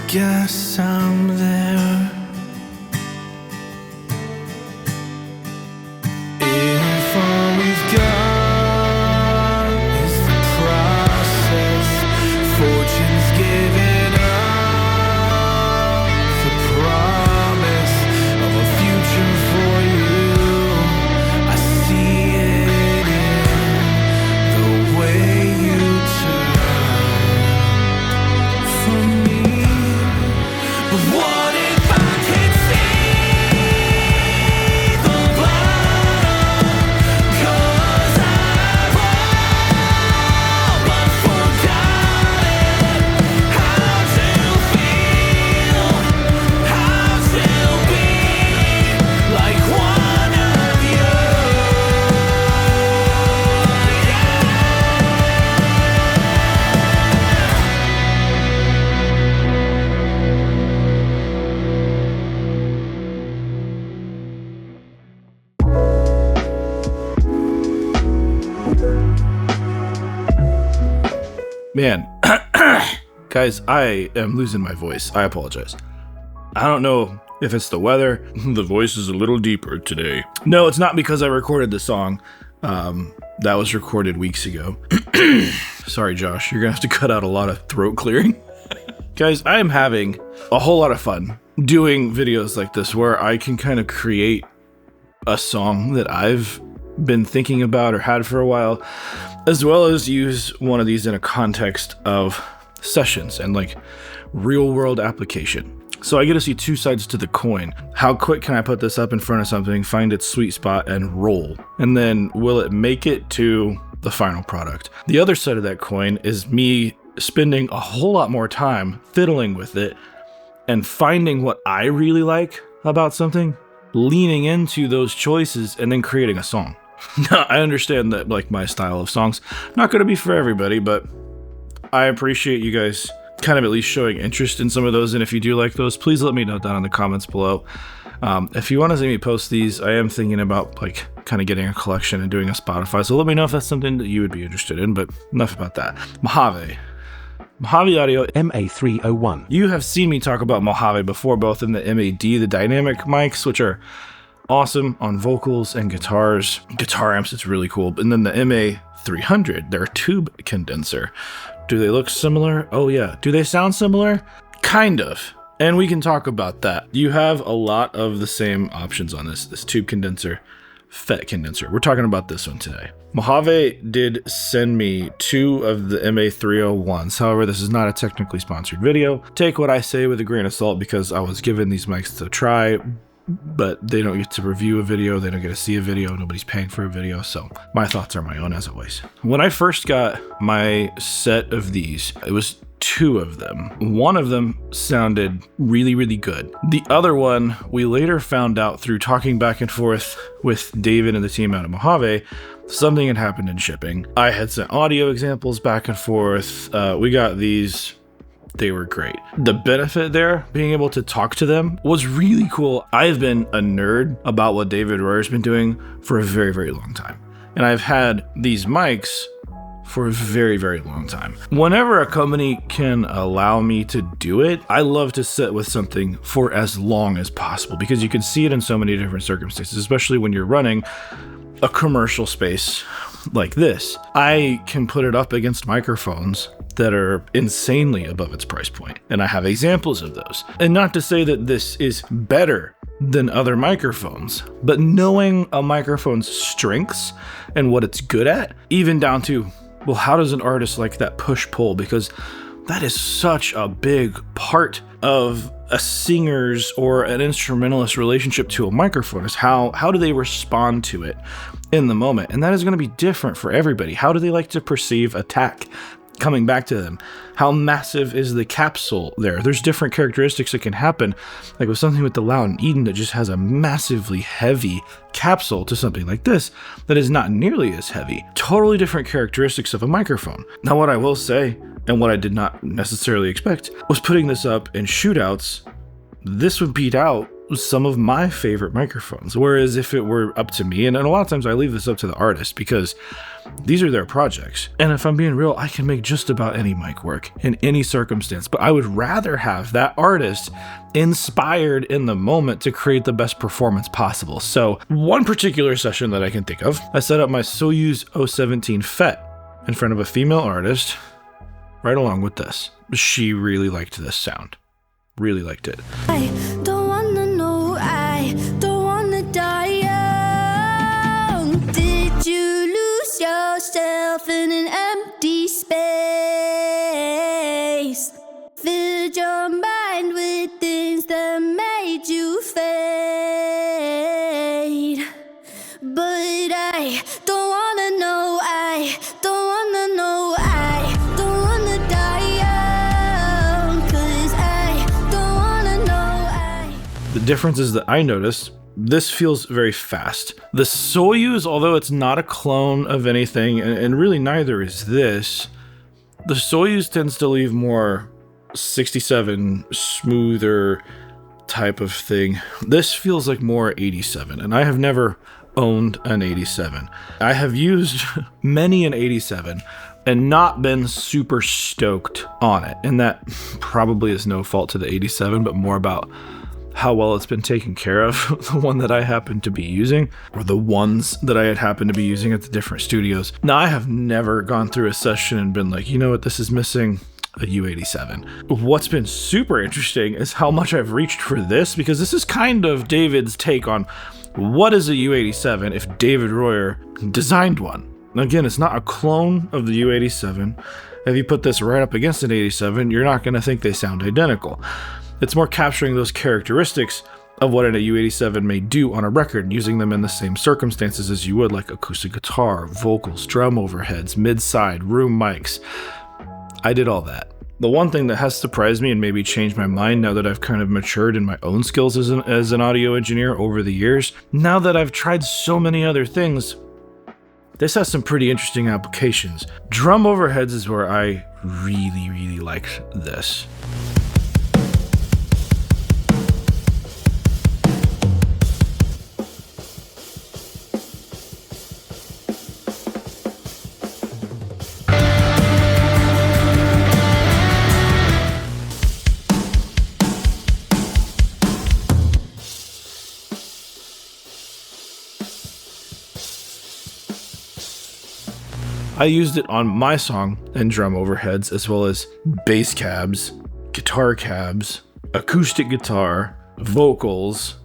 guess I'm there. If all we've got is the process, fortune's given up the promise of a future for you. I see it in the way you turn from me. But what if I could see the bottom? 'Cause I've all but forgotten how to feel, how to be like one of you. Man, guys, I am losing my voice. I apologize. I don't know if it's the weather. The voice is a little deeper today. No, it's not because I recorded the song. That was recorded weeks ago. Sorry, Josh. You're going to have to cut out a lot of throat clearing. Guys, I am having a whole lot of fun doing videos like this where I can kind of create a song that I've been thinking about or had for a while, as well as use one of these in a context of sessions and like real world application. So I get to see two sides to the coin. How quick can I put this up in front of something, find its sweet spot and roll? And then will it make it to the final product? The other side of that coin is me spending a whole lot more time fiddling with it and finding what I really like about something, leaning into those choices and then creating a song. Now, I understand that like my style of songs not going to be for everybody, but I appreciate you guys kind of at least showing interest in some of those. And if you do like those, please let me know down in the comments below. If you want to see me post these, I am thinking about like kind of getting a collection and doing a Spotify. So let me know if that's something that you would be interested in, but enough about that. Mojave Audio MA301. You have seen me talk about Mojave before, both in the MAD, the dynamic mics, which are awesome on vocals and guitars, guitar amps, it's really cool. And then the MA300, their tube condenser. Do they look similar? Oh yeah. Do they sound similar? Kind of. And we can talk about that. You have a lot of the same options on this tube condenser, FET condenser. We're talking about this one today. Mojave did send me two of the MA301s. However, this is not a technically sponsored video. Take what I say with a grain of salt because I was given these mics to try, but they don't get to review a video. They don't get to see a video. Nobody's paying for a video. So my thoughts are my own as always. When I first got my set of these, it was two of them. One of them sounded really, really good. The other one, we later found out through talking back and forth with David and the team out of Mojave, something had happened in shipping. I had sent audio examples back and forth. We got these. They were great. The benefit there, being able to talk to them, was really cool. I've been a nerd about what David Royer's been doing for a very, very long time. And I've had these mics for a very, very long time. Whenever a company can allow me to do it, I love to sit with something for as long as possible because you can see it in so many different circumstances, especially when you're running a commercial space like this. I can put it up against microphones that are insanely above its price point, and I have examples of those. And not to say that this is better than other microphones, but knowing a microphone's strengths and what it's good at, even down to, well, how does an artist like that push-pull? Because that is such a big part of a singer's or an instrumentalist relationship to a microphone, is how do they respond to it in the moment? And that is going to be different for everybody. How do they like to perceive attack coming back to them? How massive is the capsule there? There's different characteristics that can happen, like with something with the Loudon Eden that just has a massively heavy capsule to something like this that is not nearly as heavy. Totally different characteristics of a microphone. Now, what I will say, and what I did not necessarily expect, was putting this up in shootouts, this would beat out some of my favorite microphones. Whereas if it were up to me, and a lot of times I leave this up to the artist, because These are their projects. And if I'm being real, I can make just about any mic work in any circumstance, but I would rather have that artist inspired in the moment to create the best performance possible. So one particular session that I can think of, I set up my Soyuz U87 FET in front of a female artist right along with this. She really liked this sound. Really liked it. I don't wanna know, I don't wanna die young. Did you lose yourself in an empty space? Filled your mind with things that made you fade. But I don't wanna know, I don't wanna know, I don't wanna die young. 'Cause I don't wanna know, The difference is that I noticed this feels very fast. The Soyuz, although it's not a clone of anything, and really neither is this, the Soyuz tends to leave more 67 smoother type of thing. This feels like more 87, and I have never owned an 87. I have used many an 87 and not been super stoked on it, and that probably is no fault to the 87, but more about how well it's been taken care of. The one that I happen to be using, or the ones that I had happened to be using at the different studios. Now, I have never gone through a session and been like, you know what, this is missing a U87. What's been super interesting is how much I've reached for this, because this is kind of David's take on what is a U87 if David Royer designed one. Again, it's not a clone of the U87. If you put this right up against an 87, you're not going to think they sound identical. It's more capturing those characteristics of what an U87 may do on a record, using them in the same circumstances as you would, like acoustic guitar, vocals, drum overheads, mid-side, room mics. I did all that. The one thing that has surprised me and maybe changed my mind now that I've kind of matured in my own skills as an audio engineer over the years, now that I've tried so many other things, this has some pretty interesting applications. Drum overheads is where I really liked this. I used it on my song and drum overheads, as well as bass cabs, guitar cabs, acoustic guitar, vocals.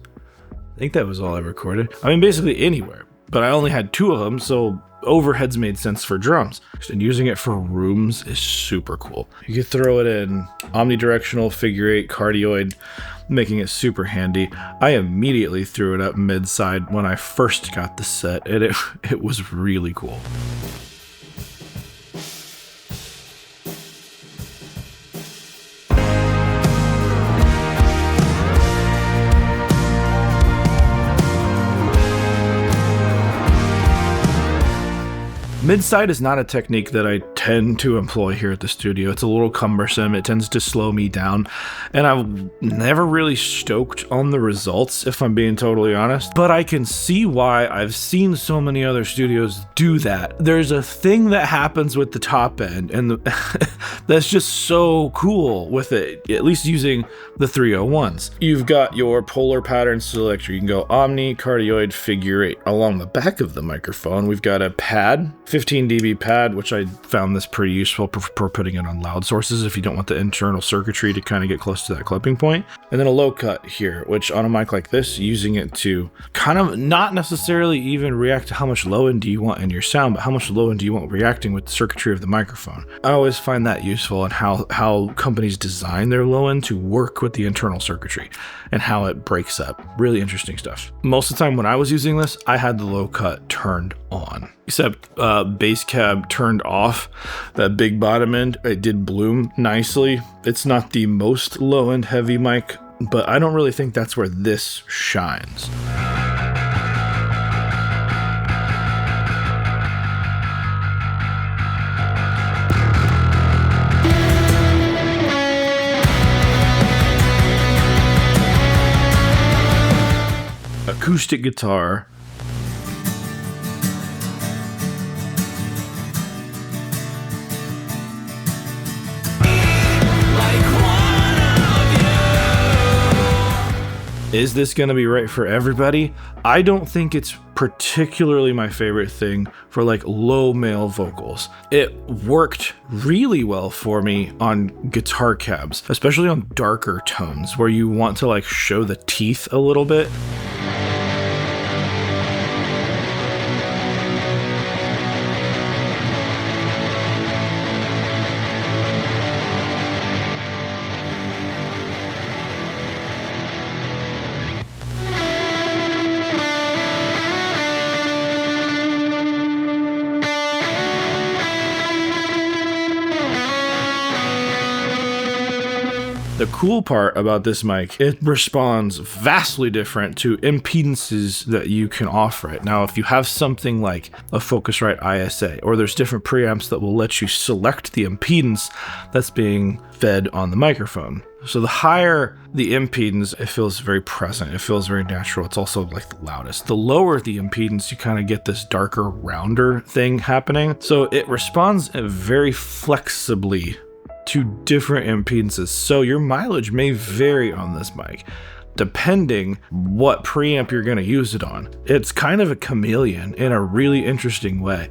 I think that was all I recorded. I mean, basically anywhere, but I only had 2 of them, so overheads made sense for drums. And using it for rooms is super cool. You could throw it in omnidirectional, figure 8, cardioid, making it super handy. I immediately threw it up mid-side when I first got the set, and it was really cool. Mid-side is not a technique that I tend to employ here at the studio. It's a little cumbersome. It tends to slow me down, and I'm never really stoked on the results, if I'm being totally honest. But I can see why I've seen so many other studios do that. There's a thing that happens with the top end, and that's just so cool with it, at least using the 301s. You've got your polar pattern selector. You can go omni, cardioid, figure 8. Along the back of the microphone, we've got a pad, 15 dB pad, which I found this pretty useful for putting it on loud sources if you don't want the internal circuitry to kind of get close to that clipping point. And then a low cut here, which on a mic like this, using it to kind of not necessarily even react to how much low end do you want in your sound, but how much low end do you want reacting with the circuitry of the microphone. I always find that useful in how companies design their low end to work with the internal circuitry and how it breaks up. Really interesting stuff. Most of the time when I was using this, I had the low cut turned on, except bass cab turned off. That big bottom end, it did bloom nicely. It's not the most low end heavy mic, but I don't really think that's where this shines. Acoustic guitar. Is this going to be right for everybody? I don't think it's particularly my favorite thing for like low male vocals. It worked really well for me on guitar cabs, especially on darker tones where you want to like show the teeth a little bit. The cool part about this mic, it responds vastly different to impedances that you can offer it. Now, if you have something like a Focusrite ISA, or there's different preamps that will let you select the impedance that's being fed on the microphone. So the higher the impedance, it feels very present. It feels very natural. It's also like the loudest. The lower the impedance, you kind of get this darker, rounder thing happening. So it responds very flexibly to different impedances. So your mileage may vary on this mic, depending what preamp you're going to use it on. It's kind of a chameleon in a really interesting way.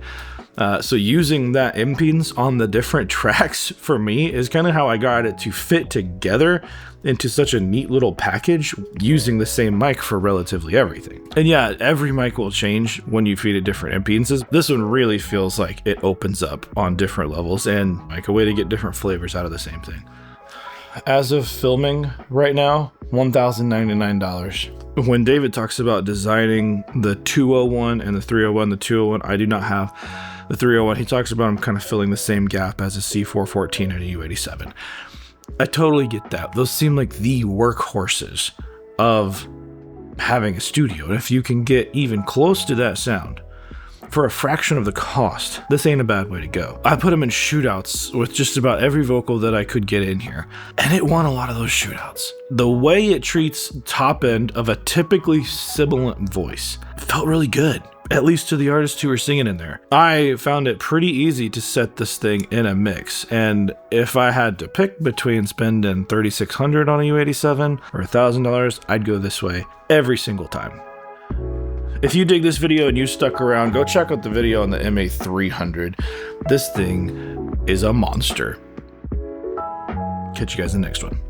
So using that impedance on the different tracks for me is kind of how I got it to fit together into such a neat little package using the same mic for relatively everything. And yeah, every mic will change when you feed it different impedances. This one really feels like it opens up on different levels and like a way to get different flavors out of the same thing. As of filming right now, $1,099. When David talks about designing the 201 and the 301, the 201, I do not have the 301. He talks about him kind of filling the same gap as a C414 and a U87. I totally get that. Those seem like the workhorses of having a studio. And if you can get even close to that sound for a fraction of the cost, this ain't a bad way to go. I put them in shootouts with just about every vocal that I could get in here, and it won a lot of those shootouts. The way it treats top end of a typically sibilant voice felt really good, at least to the artists who were singing in there. I found it pretty easy to set this thing in a mix, and if I had to pick between spending $3,600 on a U87 or $1,000, I'd go this way every single time. If you dig this video and you stuck around, go check out the video on the MA300. This thing is a monster. Catch you guys in the next one.